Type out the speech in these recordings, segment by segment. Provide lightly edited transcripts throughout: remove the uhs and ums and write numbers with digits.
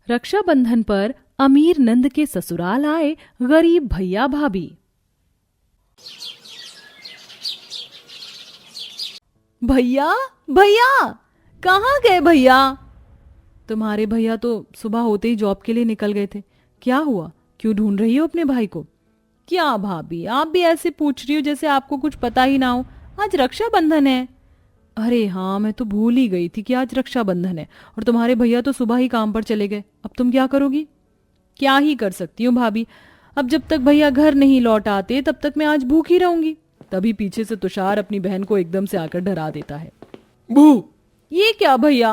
रक्षाबंधन पर अमीर नंद के ससुराल आए गरीब भैया भाभी। भैया भैया कहाँ गए भैया? तुम्हारे भैया तो सुबह होते ही जॉब के लिए निकल गए थे। क्या हुआ? क्यों ढूंढ रही हो अपने भाई को? क्या भाभी, आप भी ऐसे पूछ रही हो जैसे आपको कुछ पता ही ना हो। आज रक्षाबंधन है। अरे हाँ, मैं तो भूल ही गई थी कि आज रक्षाबंधन है। और तुम्हारे भैया तो सुबह ही काम पर चले गए। अब तुम क्या करोगी? क्या ही कर सकती हूँ भाभी, अब जब तक भैया घर नहीं लौट आते तब तक मैं आज भूखी रहूंगी। तभी पीछे से तुषार अपनी बहन को एकदम से आकर डरा देता है। बू! ये क्या भैया,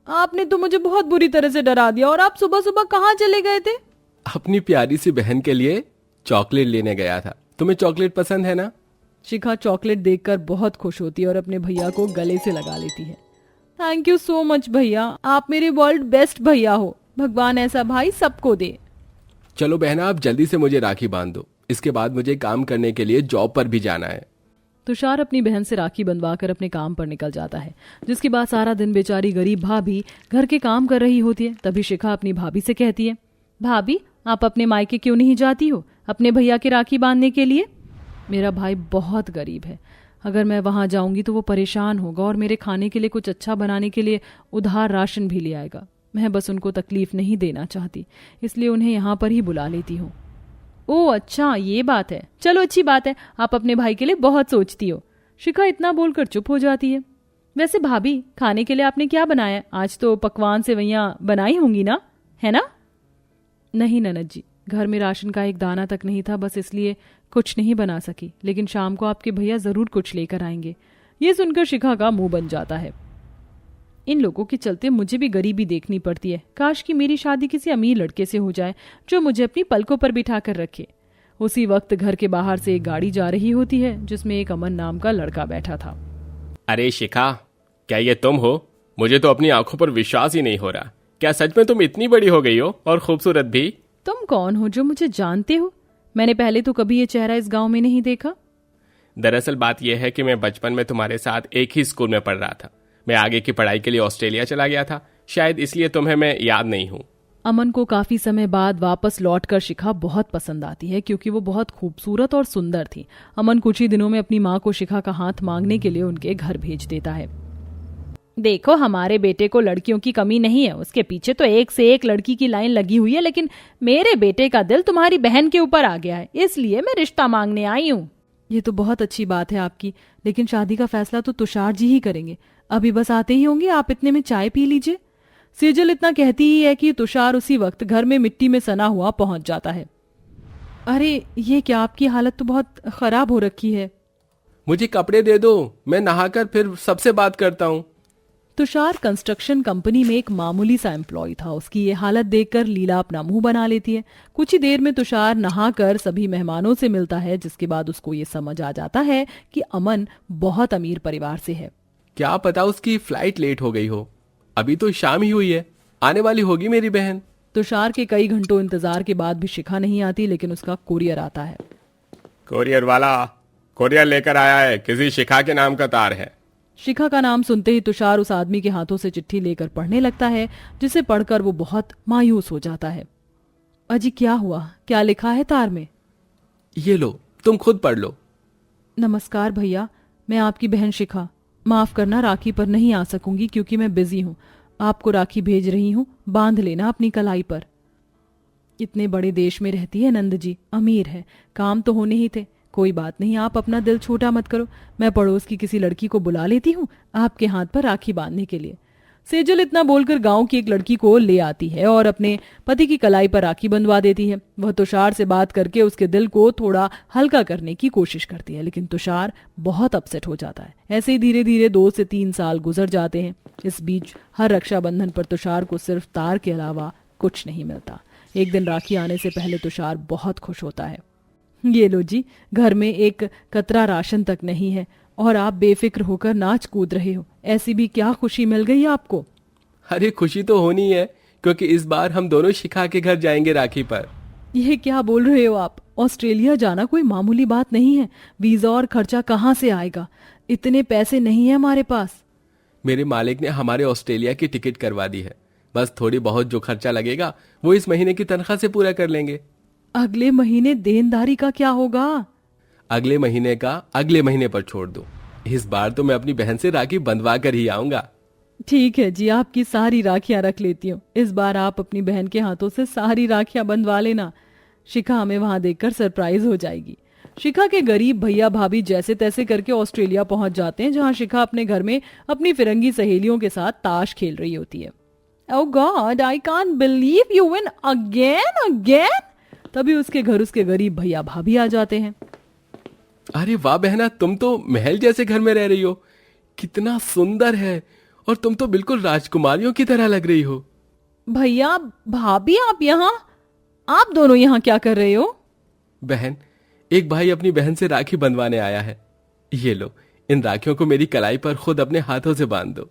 आपने तो मुझे बहुत बुरी तरह से डरा दिया। और आप सुबह सुबह कहाँ चले गए थे? अपनी प्यारी सी बहन के लिए चॉकलेट लेने गया था। तुम्हें चॉकलेट पसंद है ना? शिखा चॉकलेट देखकर बहुत खुश होती है और अपने भैया को गले से लगा लेती है। थैंक यू सो मच भैया, आप मेरे वर्ल्ड बेस्ट भैया हो। भगवान ऐसा भाई सबको दे। चलो बहना, आप जल्दी से मुझे राखी बांध दो। इसके बाद मुझे काम करने के लिए जॉब पर भी जाना है। तुषार अपनी बहन से राखी बंधवाकर अपने काम पर निकल जाता है, जिसके बाद सारा दिन बेचारी गरीब भाभी घर के काम कर रही होती है। तभी शिखा अपनी भाभी से कहती है, भाभी आप अपने मायके क्यों नहीं जाती हो अपने भैया की राखी बांधने के लिए? मेरा भाई बहुत गरीब है, अगर मैं वहां जाऊंगी तो वो परेशान होगा और मेरे खाने के लिए कुछ अच्छा बनाने के लिए उधार राशन भी ले आएगा। मैं बस उनको तकलीफ नहीं देना चाहती, इसलिए उन्हें यहाँ पर ही बुला लेती हूँ। ओह अच्छा, ये बात है। चलो अच्छी बात है, आप अपने भाई के लिए बहुत सोचती हो। शिखा इतना बोलकर चुप हो जाती है। वैसे भाभी, खाने के लिए आपने क्या बनाया? आज तो पकवान सेवइयां बनाई होंगी ना, है ना? नहीं ननद जी, घर में राशन का एक दाना तक नहीं था, बस इसलिए कुछ नहीं बना सकी। लेकिन शाम को आपके भैया जरूर कुछ लेकर आएंगे। ये सुनकर शिखा का मुंह बन जाता है। इन लोगों के चलते मुझे भी गरीबी देखनी पड़ती है। काश कि मेरी शादी किसी अमीर लड़के से हो जाए जो मुझे अपनी पलकों पर बिठा कर रखे। उसी वक्त घर के बाहर से एक गाड़ी जा रही होती है, जिसमें एक अमन नाम का लड़का बैठा था। अरे शिखा, क्या ये तुम हो? मुझे तो अपनी आंखों पर विश्वास ही नहीं हो रहा। क्या सच में तुम इतनी बड़ी हो गई हो और खूबसूरत भी? तुम कौन हो जो मुझे जानते हो? मैंने पहले तो कभी ये चेहरा इस गांव में नहीं देखा। दरअसल बात यह है कि मैं बचपन में तुम्हारे साथ एक ही स्कूल में पढ़ रहा था। मैं आगे की पढ़ाई के लिए ऑस्ट्रेलिया चला गया था, शायद इसलिए तुम्हें मैं याद नहीं हूँ। अमन को काफी समय बाद वापस लौटकर शिखा बहुत पसंद आती है, क्योंकि वो बहुत खूबसूरत और सुंदर थी। अमन कुछ ही दिनों में अपनी माँ को शिखा का हाथ मांगने के लिए उनके घर भेज देता है। देखो, हमारे बेटे को लड़कियों की कमी नहीं है, उसके पीछे तो एक से एक लड़की की लाइन लगी हुई है, लेकिन मेरे बेटे का दिल तुम्हारी बहन के ऊपर आ गया है, इसलिए मैं रिश्ता मांगने आई हूँ। ये तो बहुत अच्छी बात है आपकी, लेकिन शादी का फैसला तो तुषार जी ही करेंगे। अभी बस आते ही होंगे, आप इतने में चाय पी लीजिए। सेजल इतना कहती ही है कि तुषार उसी वक्त घर में मिट्टी में सना हुआ पहुंच जाता है। अरे ये क्या, आपकी हालत तो बहुत खराब हो रखी है। मुझे कपड़े दे दो, मैं नहाकर फिर सबसे बात करता हूँ। तुषार कंस्ट्रक्शन कंपनी में एक मामूली सा एम्प्लॉय था। उसकी ये हालत देखकर लीला अपना मुंह बना लेती है। कुछ ही देर में तुषार नहाकर सभी मेहमानों से मिलता है, जिसके बाद उसको ये समझ आ जाता है कि अमन बहुत अमीर परिवार से है। क्या पता उसकी फ्लाइट लेट हो गई हो। अभी तो शाम ही हुई है, आने वाली होगी मेरी बहन। तुषार के कई घंटों इंतजार के बाद भी शिखा नहीं आती, लेकिन उसका कुरियर आता है। कुरियर वाला कुरियर लेकर आया है, किसी शिखा के नाम का तार है। शिखा का नाम सुनते ही तुषार उस आदमी के हाथों से चिट्ठी लेकर पढ़ने लगता है, जिसे पढ़कर वो बहुत मायूस हो जाता है। अजी क्या हुआ, क्या लिखा है तार में? ये लो, तुम खुद पढ़ लो। नमस्कार भैया, मैं आपकी बहन शिखा। माफ करना, राखी पर नहीं आ सकूंगी क्योंकि मैं बिजी हूँ। आपको राखी भेज रही हूँ, बांध लेना अपनी कलाई पर। इतने बड़े देश में रहती है नंद जी, अमीर है, काम तो होने ही थे। कोई बात नहीं, आप अपना दिल छोटा मत करो, मैं पड़ोस की किसी लड़की को बुला लेती हूँ आपके हाथ पर राखी बांधने के लिए। सेजल इतना बोलकर गांव की एक लड़की को ले आती है और अपने पति की कलाई पर राखी बंधवा देती है। वह तुषार से बात करके उसके दिल को थोड़ा हल्का करने की कोशिश करती है, लेकिन तुषार बहुत अपसेट हो जाता है। ऐसे ही धीरे धीरे 2 से 3 साल गुजर जाते हैं। इस बीच हर रक्षाबंधन पर तुषार को सिर्फ तार के अलावा कुछ नहीं मिलता। एक दिन राखी आने से पहले तुषार बहुत खुश होता है। ये लो जी, घर में एक कतरा राशन तक नहीं है और आप बेफिक्र होकर नाच कूद रहे हो। ऐसी भी क्या खुशी मिल गई आपको? अरे खुशी तो होनी है, क्योंकि इस बार हम दोनों शिखा के घर जाएंगे राखी पर। यह क्या बोल रहे हो आप? ऑस्ट्रेलिया जाना कोई मामूली बात नहीं है। वीजा और खर्चा कहाँ से आएगा? इतने पैसे नहीं है हमारे पास। मेरे मालिक ने हमारे ऑस्ट्रेलिया की टिकट करवा दी है। बस थोड़ी बहुत जो खर्चा लगेगा वो इस महीने की तनख्वाह से पूरा कर लेंगे। अगले महीने देनदारी का क्या होगा? अगले महीने का अगले महीने पर छोड़ दो। इस बार तो मैं अपनी बहन से राखी बंधवा कर ही आऊंगा। ठीक है जी, आपकी सारी राखियां रख लेती हूँ। इस बार आप अपनी बहन के हाथों से सारी राखियां बंधवा लेना। शिखा हमें वहां देखकर सरप्राइज हो जाएगी। शिखा के गरीब भैया भाभी जैसे तैसे करके ऑस्ट्रेलिया पहुंच जाते हैं, जहां शिखा अपने घर में अपनी फिरंगी सहेलियों के साथ ताश खेल रही होती है। Oh god, I can't believe you win again again. तभी उसके घर उसके गरीब भैया भाभी आ जाते हैं। अरे वाह बहना, तुम तो महल जैसे घर में रह रही हो। कितना सुंदर है, और तुम तो बिल्कुल राजकुमारियों की तरह लग रही हो। भैया भाभी आप दोनों यहाँ क्या कर रहे हो? बहन, एक भाई अपनी बहन से राखी बंधवाने आया है। ये लो, इन राखियों को मेरी कलाई पर खुद अपने हाथों से बांध दो।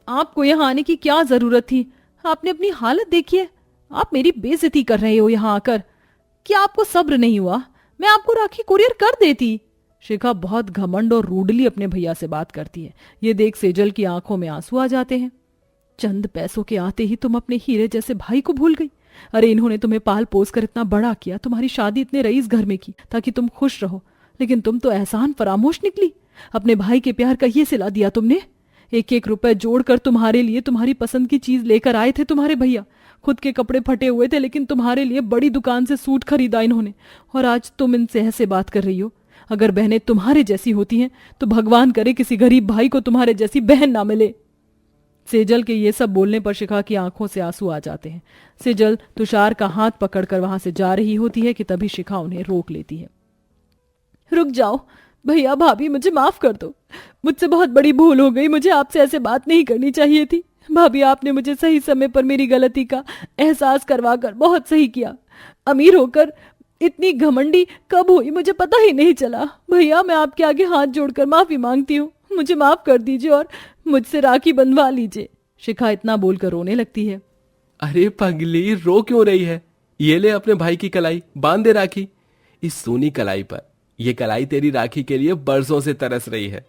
आपको यहाँ आने की क्या जरूरत थी? आपने अपनी हालत देखी है। आप मेरी बेइज्जती कर रहे हो यहाँ आकर। क्या आपको सब्र नहीं हुआ? मैं आपको राखी कुरियर कर देती। शिखा बहुत घमंड और रूडली अपने भैया से बात करती है। ये देख सेजल की आंखों में आंसू आ जाते हैं। चंद पैसों के आते ही तुम अपने हीरे जैसे भाई को भूल गई। अरे इन्होंने तुम्हें पाल पोस कर इतना बड़ा किया, तुम्हारी शादी इतने रईस घर में की ताकि तुम खुश रहो, लेकिन तुम तो एहसान फरामोश निकली। अपने भाई के प्यार का ये सिला दिया तुमने। एक एक रुपए जोड़कर तुम्हारे लिए तुम्हारी पसंद की चीज लेकर आए थे तुम्हारे भैया। खुद के कपड़े फटे हुए थे, लेकिन तुम्हारे लिए बड़ी दुकान से सूट खरीदा इन्होंने, और आज तुम इनसे ऐसे बात कर रही हो। अगर बहनें तुम्हारे जैसी होती हैं तो भगवान करे किसी गरीब भाई को तुम्हारे जैसी बहन ना मिले। सेजल के ये सब बोलने पर शिखा की आंखों से आंसू आ जाते हैं। सेजल तुषार का हाथ पकड़कर वहां से जा रही होती है कि तभी शिखा उन्हें रोक लेती है। रुक जाओ भैया भाभी, मुझे माफ कर दो। मुझसे बहुत बड़ी भूल हो गई। मुझे आपसे ऐसे बात नहीं करनी चाहिए थी। भाभी, आपने मुझे सही समय पर मेरी गलती का एहसास करवाकर बहुत सही किया। अमीर होकर इतनी घमंडी कब हुई मुझे पता ही नहीं चला। भैया, मैं आपके आगे हाथ जोड़कर माफी मांगती हूँ। मुझे माफ कर दीजिए और मुझसे राखी बंधवा लीजिए। शिखा इतना बोलकर रोने लगती है। अरे पगली, रो क्यों रही है? ये ले अपने भाई की कलाई, बांध दे राखी इस सोनी कलाई पर। ये कलाई तेरी राखी के लिए बरसों से तरस रही है।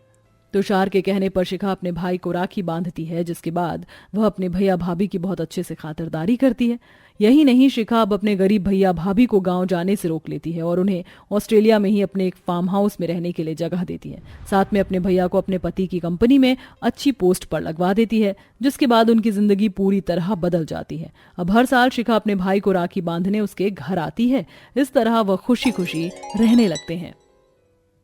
तुषार के कहने पर शिखा अपने भाई को राखी बांधती है, जिसके बाद वह अपने भैया भाभी की बहुत अच्छे से खातिरदारी करती है। यही नहीं, शिखा अब अपने गरीब भैया भाभी को गांव जाने से रोक लेती है और उन्हें ऑस्ट्रेलिया में ही अपने एक फार्म हाउस में रहने के लिए जगह देती है। साथ में अपने भैया को अपने पति की कंपनी में अच्छी पोस्ट पर लगवा देती है, जिसके बाद उनकी जिंदगी पूरी तरह बदल जाती है। अब हर साल शिखा अपने भाई को राखी बांधने उसके घर आती है। इस तरह वह खुशी खुशी रहने लगते हैं।